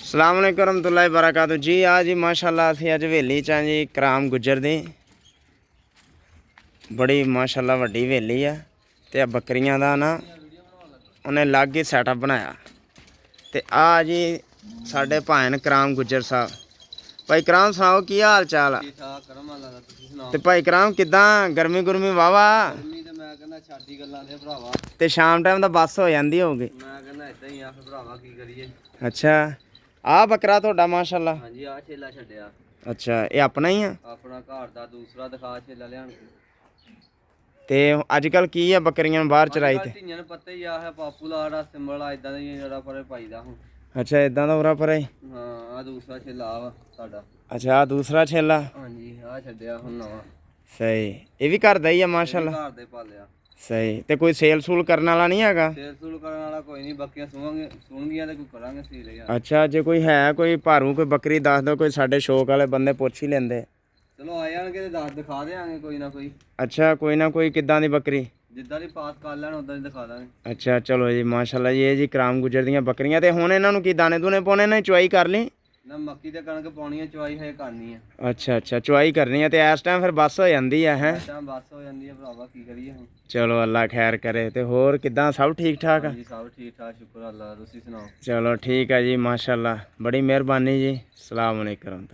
अस्सलाम वालेकुम रहमतुल्लाहि बरकातहू जी। आज जी माशाल्लाह असीं अज हवेली च जी कराम गुज्जर दी बड़ी माशाल्लाह वड्डी हवेली है ते बकरियां दा ना उन्हें अलग ही सैटअप बनाया। ते आ जी साडे भाई कराम गुज्जर साहब। भाई कराम सुनाओ की हाल चाल है? ते भाई कराम किदां गर्मी गुरमी वावा ते शाम टाइम दा बस हो जाती होगी। अच्छा आ बकरा थोड़ा माशाल्लाह। हाँ जी आ छेला छड्डिया। अच्छा ये अपना ही है? अपना घर दा दूसरा दिखा छेला लियान के। ते अजकल की है बकरियां बाहर चराई ते? धियां पत्ते ही आ है पापूलार सिंबल इदां दी जरा पर पाईदा हुण। अच्छा इदां दा उरा पर है। हां आ दूसरा छेला वा साडा। अच्छा आ दूसरा छेला। हाँ जी आ छड्डिया हुण नवा। सही ये भी घर दा ही है माशाल्लाह। घर दे पालिया। सही ते कोई सेल सूल करने वाला नहीं हैगा? सेल सूल करने वाला कोई नहीं, बकरियां सूणगियां ते कोई करांगे सील यार। अच्छा जे कोई है कोई भारू कोई बकरी दस दो, कोई साडे शौक वाले बंदे पुछ ही लेंदे। चलो आ जाणगे ते दस दिखा देंगे कोई ना कोई। अच्छा कोई ना कोई किदां दी बकरी जिद्दां दी पास कर लैण उदां दी दिखा दांगे। अच्छा चलो जी माशाल्लाह ये जी कराम गुज्जर दियां बकरियां। ते हुण इन्हां नूं की दाने दूने पाउणे ने? चुआई कर ली ना मक्की ते कणक पाउणी है, चुआई है करनी है। अच्छा अच्छा चुआई करनी है ते इस टाइम फिर बस हो जाती है इस टाइम बस हो जाती है भरावा, की करिए हुण। चलो अल्लाह खैर करे। ते होर किदां सब ठीक ठाक? हाँ जी सब ठीक ठाक शुक्र अल्लाह दा, तुसीं सुनाओ? चलो ठीक है जी माशाल्लाह बड़ी मेहरबानी जी। अस्सलाम वालेकुम।